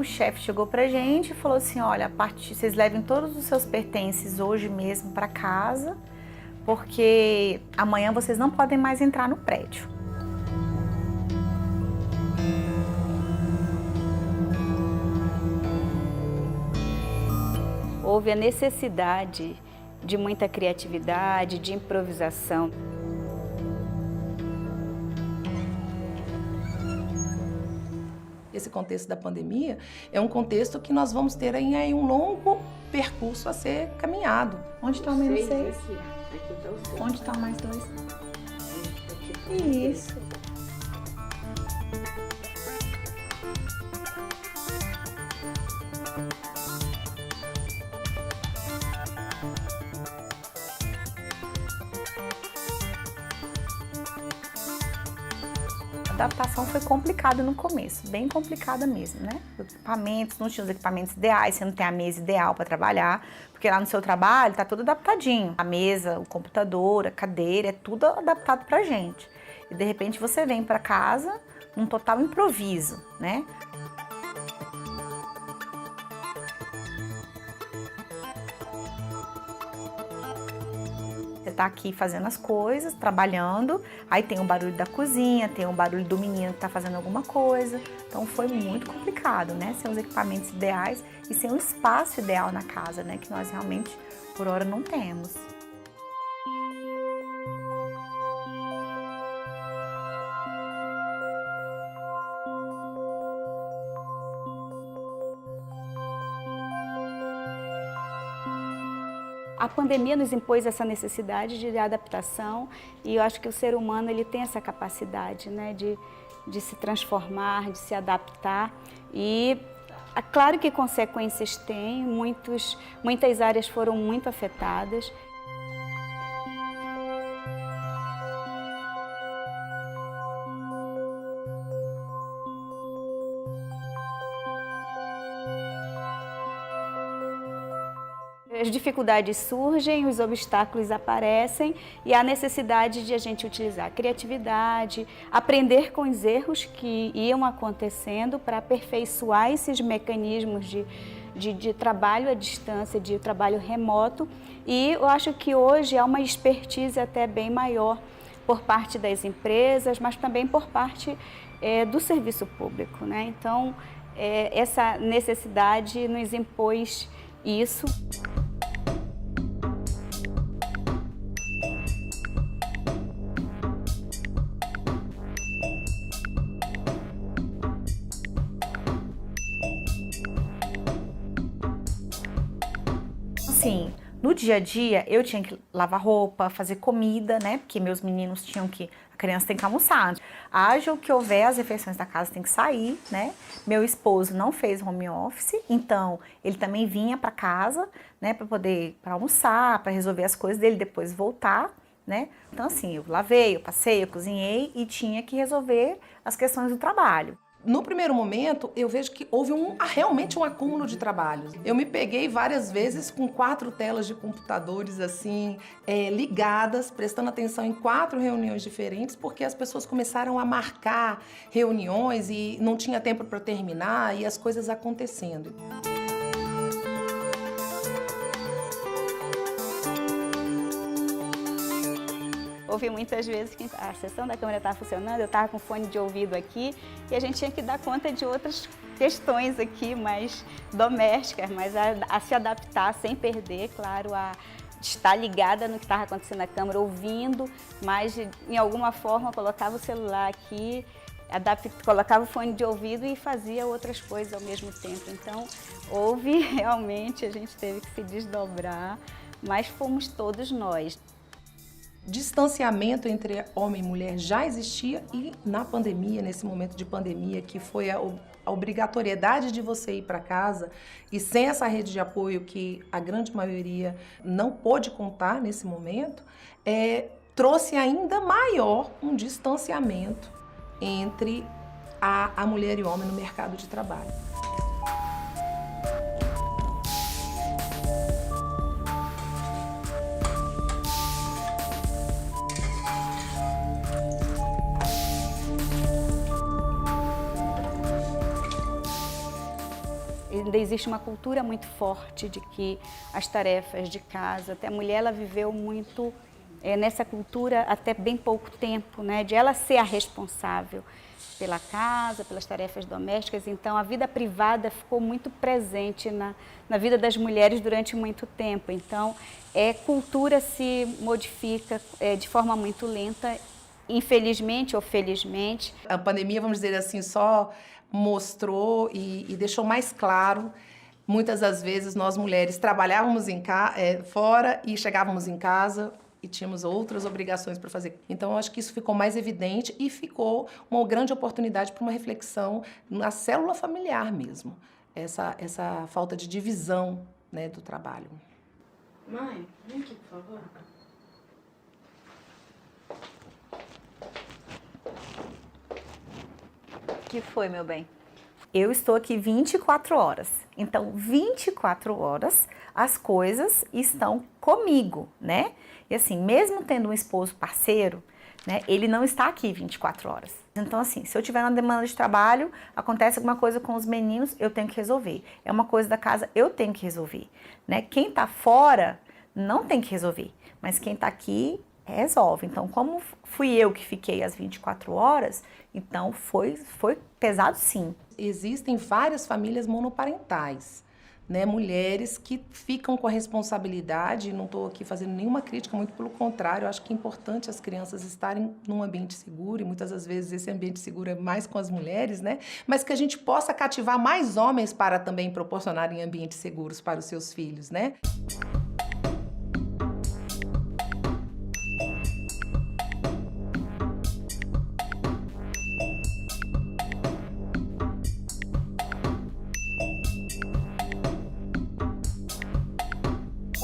o chefe chegou pra gente e falou assim, olha, vocês levem todos os seus pertences hoje mesmo para casa, porque amanhã vocês não podem mais entrar no prédio. Houve a necessidade de muita criatividade, de improvisação. Esse contexto da pandemia é um contexto que nós vamos ter aí um longo percurso a ser caminhado. Onde está o menos 6? Aqui tá o 6. Onde está o mais 2? Aqui tá o Isso. A adaptação foi complicada no começo, bem complicada mesmo, né? Os equipamentos, não tinha os equipamentos ideais, você não tem a mesa ideal para trabalhar, porque lá no seu trabalho tá tudo adaptadinho. A mesa, o computador, a cadeira, é tudo adaptado pra gente. E de repente você vem para casa num total improviso, né? Você tá aqui fazendo as coisas, trabalhando, aí tem o barulho da cozinha, tem o barulho do menino que tá fazendo alguma coisa. Então foi muito complicado, né? Sem os equipamentos ideais e sem o espaço ideal na casa, né? Que nós realmente, por hora, não temos. A pandemia nos impôs essa necessidade de adaptação e eu acho que o ser humano ele tem essa capacidade, né, de se transformar, de se adaptar e claro que consequências tem, muitas áreas foram muito afetadas. As dificuldades surgem, os obstáculos aparecem e há necessidade de a gente utilizar a criatividade, aprender com os erros que iam acontecendo para aperfeiçoar esses mecanismos de trabalho à distância, de trabalho remoto. E eu acho que hoje há uma expertise até bem maior por parte das empresas, mas também por parte do serviço público, né? Então, essa necessidade nos impôs isso. Assim, no dia a dia eu tinha que lavar roupa, fazer comida, né? Porque meus meninos tinham que, a criança tem que almoçar. Haja o que houver, as refeições da casa tem que sair, né? Meu esposo não fez home office, então ele também vinha para casa, né? Para almoçar, para resolver as coisas dele, depois voltar, né? Então assim, eu lavei, eu passei, eu cozinhei e tinha que resolver as questões do trabalho. No primeiro momento, eu vejo que houve realmente um acúmulo de trabalhos. Eu me peguei várias vezes com 4 telas de computadores assim, ligadas, prestando atenção em 4 reuniões diferentes, porque as pessoas começaram a marcar reuniões e não tinha tempo para terminar e as coisas acontecendo. Houve muitas vezes que a sessão da câmera estava funcionando, eu estava com fone de ouvido aqui e a gente tinha que dar conta de outras questões aqui mais domésticas, mas a se adaptar sem perder, claro, a estar ligada no que estava acontecendo na câmera, ouvindo, mas em alguma forma colocava o celular aqui, colocava o fone de ouvido e fazia outras coisas ao mesmo tempo. Então, houve realmente, a gente teve que se desdobrar, mas fomos todos nós. Distanciamento entre homem e mulher já existia e na pandemia, nesse momento de pandemia, que foi a obrigatoriedade de você ir para casa e sem essa rede de apoio que a grande maioria não pôde contar nesse momento, trouxe ainda maior um distanciamento entre a mulher e o homem no mercado de trabalho. ainda existe uma cultura muito forte de que as tarefas de casa, até a mulher ela viveu muito nessa cultura até bem pouco tempo, né, de ela ser a responsável pela casa, pelas tarefas domésticas. Então a vida privada ficou muito presente na vida das mulheres durante muito tempo. Então cultura se modifica de forma muito lenta, infelizmente ou felizmente. A pandemia, vamos dizer assim, só mostrou e deixou mais claro. Muitas das vezes nós mulheres trabalhávamos fora e chegávamos em casa e tínhamos outras obrigações para fazer. Então, eu acho que isso ficou mais evidente e ficou uma grande oportunidade para uma reflexão na célula familiar mesmo. Essa falta de divisão, né, do trabalho. Mãe, vem aqui, por favor. O que foi, meu bem? Eu estou aqui 24 horas. Então, 24 horas as coisas estão comigo, né? E assim, mesmo tendo um esposo parceiro, né, ele não está aqui 24 horas. Então, assim, se eu tiver uma demanda de trabalho, acontece alguma coisa com os meninos, eu tenho que resolver. É uma coisa da casa, eu tenho que resolver, né? Quem está fora não tem que resolver, mas quem está aqui resolve. Então, como fui eu que fiquei as 24 horas, então foi pesado, sim. Existem várias famílias monoparentais, né? Mulheres que ficam com a responsabilidade, não estou aqui fazendo nenhuma crítica, muito pelo contrário, eu acho que é importante as crianças estarem num ambiente seguro, e muitas das vezes esse ambiente seguro é mais com as mulheres, né? Mas que a gente possa cativar mais homens para também proporcionarem ambientes seguros para os seus filhos, né?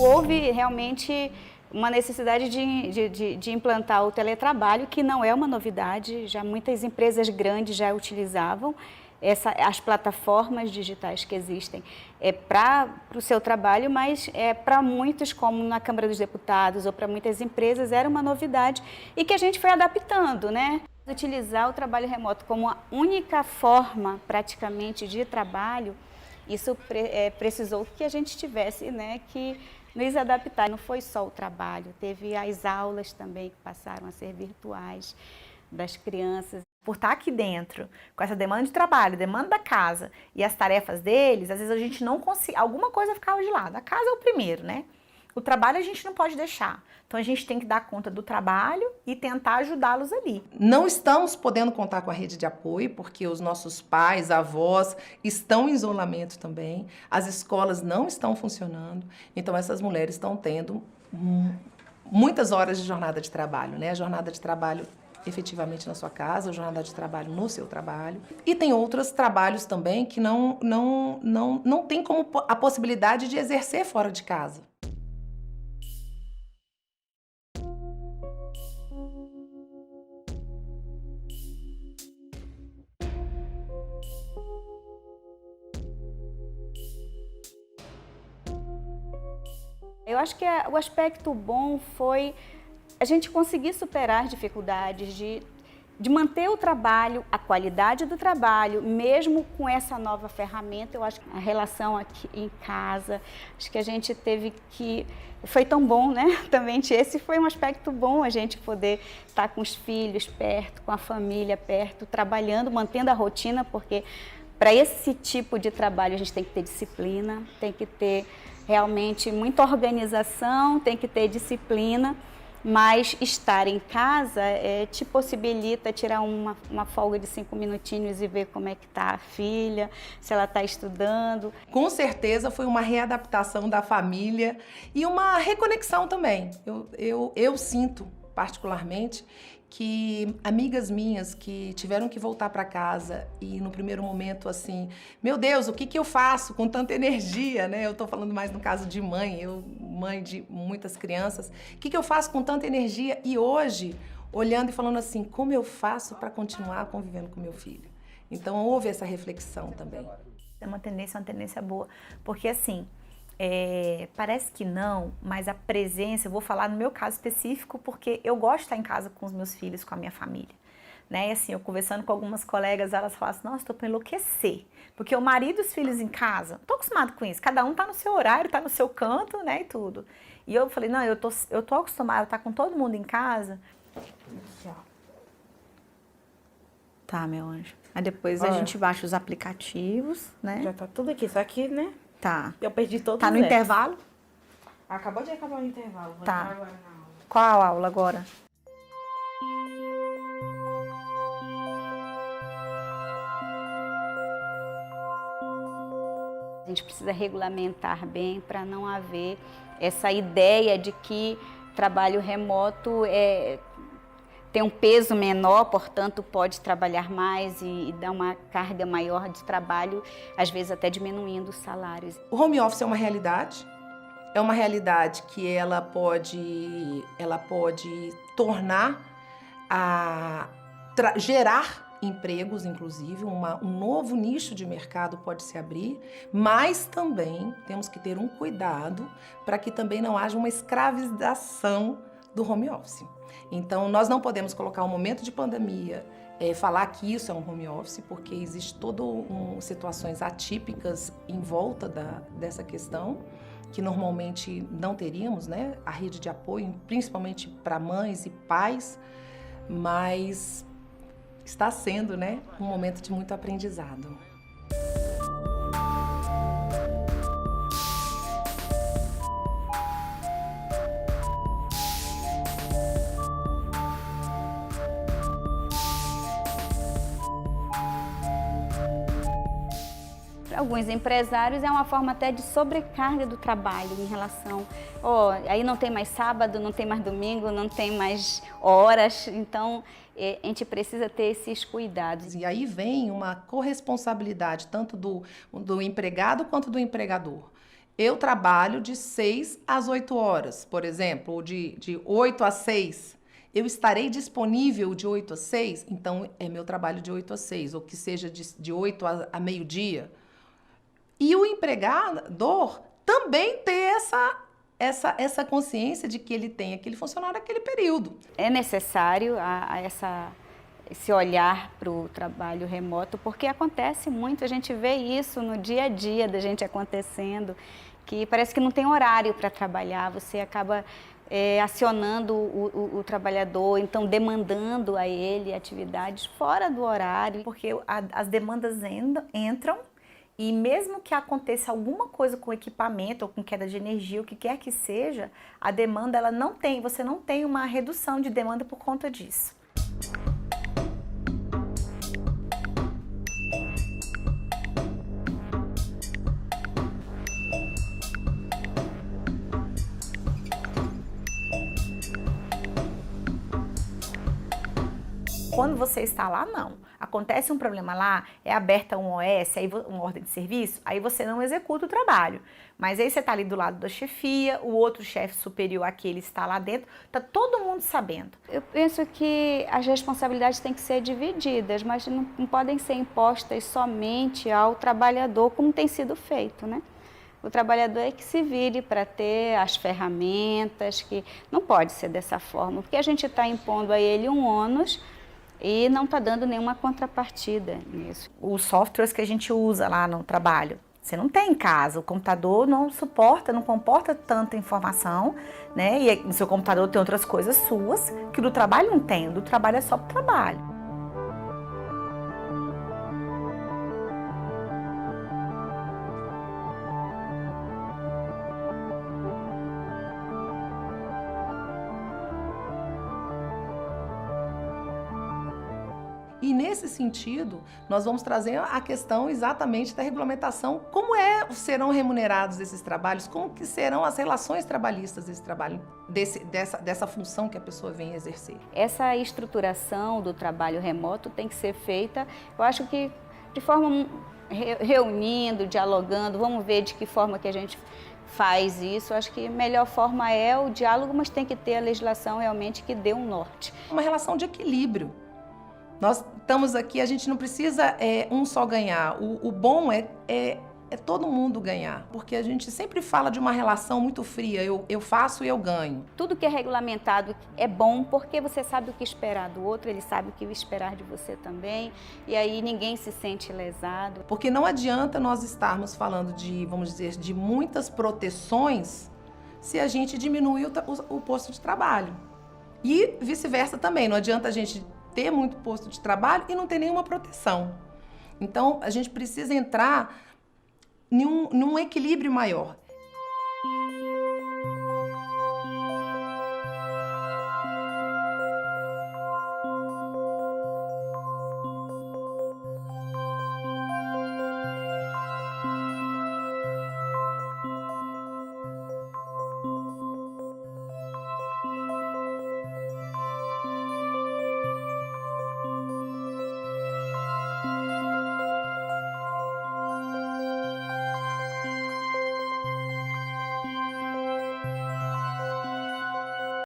Houve realmente uma necessidade de implantar o teletrabalho, que não é uma novidade, já muitas empresas grandes já utilizavam as plataformas digitais que existem para o seu trabalho, mas para muitos, como na Câmara dos Deputados ou para muitas empresas, era uma novidade e que a gente foi adaptando, né? Utilizar o trabalho remoto como a única forma, praticamente, de trabalho, isso precisou que a gente tivesse, né, que nos adaptar. Não foi só o trabalho, teve as aulas também que passaram a ser virtuais das crianças. Por estar aqui dentro, com essa demanda de trabalho, demanda da casa e as tarefas deles, às vezes a gente não consegue, alguma coisa ficava de lado. A casa é o primeiro, né? O trabalho a gente não pode deixar. Então a gente tem que dar conta do trabalho e tentar ajudá-los ali. Não estamos podendo contar com a rede de apoio, porque os nossos pais, avós estão em isolamento também, as escolas não estão funcionando, então essas mulheres estão tendo muitas horas de jornada de trabalho, né? A jornada de trabalho efetivamente na sua casa, a jornada de trabalho no seu trabalho. E tem outros trabalhos também que não tem como a possibilidade de exercer fora de casa. Eu acho que o aspecto bom foi a gente conseguir superar as dificuldades de manter o trabalho, a qualidade do trabalho, mesmo com essa nova ferramenta. Eu acho que a relação aqui em casa, acho que a gente teve que... Foi tão bom, né? Também esse foi um aspecto bom, a gente poder estar com os filhos perto, com a família perto, trabalhando, mantendo a rotina, porque para esse tipo de trabalho a gente tem que ter disciplina, tem que ter realmente muita organização, tem que ter disciplina, mas estar em casa te possibilita tirar uma folga de 5 minutinhos e ver como é que está a filha, se ela está estudando. Com certeza foi uma readaptação da família e uma reconexão também. Eu sinto particularmente que amigas minhas que tiveram que voltar para casa e no primeiro momento assim, meu Deus, o que eu faço com tanta energia, né? Eu tô falando mais no caso de mãe, mãe de muitas crianças, o que eu faço com tanta energia? E hoje, olhando e falando assim, como eu faço para continuar convivendo com meu filho? Então houve essa reflexão também. É uma tendência boa, porque assim, parece que não, mas a presença, eu vou falar no meu caso específico, porque eu gosto de estar em casa com os meus filhos, com a minha família, né? E assim, eu conversando com algumas colegas, elas falaram assim, nossa, estou para enlouquecer. Porque o marido e os filhos em casa, tô acostumado com isso, cada um tá no seu horário, tá no seu canto, né, e tudo. E eu falei, não, eu tô acostumada a estar com todo mundo em casa. Aqui, ó. Tá, meu anjo. Aí depois a gente baixa os aplicativos, né? Já tá tudo aqui, só que, né? Tá. Eu perdi todos Tá os no apps. intervalo? Acabou de acabar o intervalo. Vou Tá. entrar agora na aula. Qual a aula agora? A gente precisa regulamentar bem para não haver essa ideia de que trabalho remoto tem um peso menor, portanto pode trabalhar mais e dar uma carga maior de trabalho, às vezes até diminuindo os salários. O home office é uma realidade que ela pode tornar gerar empregos, inclusive, um novo nicho de mercado pode se abrir, mas também temos que ter um cuidado para que também não haja uma escravização do home office. Então, nós não podemos colocar um momento de pandemia, falar que isso é um home office, porque existe situações atípicas em volta dessa questão, que normalmente não teríamos, né? A rede de apoio, principalmente para mães e pais, mas está sendo, né, um momento de muito aprendizado. Para alguns empresários é uma forma até de sobrecarga do trabalho em relação, aí não tem mais sábado, não tem mais domingo, não tem mais horas, então a gente precisa ter esses cuidados. E aí vem uma corresponsabilidade tanto do empregado quanto do empregador. Eu trabalho de 6 às 8 horas, por exemplo, ou de 8 às 6. Eu estarei disponível de 8 às 6, então é meu trabalho de 8 às 6, ou que seja de 8 a meio-dia. E o empregador também ter essa consciência de que ele tem aquele funcionário naquele período. É necessário esse olhar para o trabalho remoto, porque acontece muito, a gente vê isso no dia a dia da gente acontecendo, que parece que não tem horário para trabalhar, você acaba acionando o trabalhador, então demandando a ele atividades fora do horário. Porque as demandas entram e mesmo que aconteça alguma coisa com o equipamento ou com queda de energia, o que quer que seja, a demanda você não tem uma redução de demanda por conta disso. Quando você está lá, não. Acontece um problema lá, é aberta um OS, uma ordem de serviço, aí você não executa o trabalho. Mas aí você está ali do lado da chefia, o outro chefe superior àquele está lá dentro, está todo mundo sabendo. Eu penso que as responsabilidades têm que ser divididas, mas não podem ser impostas somente ao trabalhador, como tem sido feito, né? O trabalhador é que se vire para ter as ferramentas, que não pode ser dessa forma, porque a gente está impondo a ele um ônus e não está dando nenhuma contrapartida nisso. Os softwares que a gente usa lá no trabalho, você não tem em casa, o computador não comporta tanta informação, né? E no seu computador tem outras coisas suas que do trabalho não tem, do trabalho é só para o trabalho. E nesse sentido, nós vamos trazer a questão exatamente da regulamentação, como serão remunerados esses trabalhos, como que serão as relações trabalhistas desse trabalho, dessa função que a pessoa vem exercer. Essa estruturação do trabalho remoto tem que ser feita, eu acho que de forma reunindo, dialogando, vamos ver de que forma que a gente faz isso. Acho que a melhor forma é o diálogo, mas tem que ter a legislação realmente que dê um norte. Uma relação de equilíbrio. Nós estamos aqui, a gente não precisa um só ganhar. O bom é é todo mundo ganhar, porque a gente sempre fala de uma relação muito fria, eu faço e eu ganho. Tudo que é regulamentado é bom porque você sabe o que esperar do outro, ele sabe o que esperar de você também, e aí ninguém se sente lesado. Porque não adianta nós estarmos falando de, vamos dizer, de muitas proteções se a gente diminui o posto de trabalho. E vice-versa também, não adianta a gente ter muito posto de trabalho e não ter nenhuma proteção. Então, a gente precisa entrar num equilíbrio maior.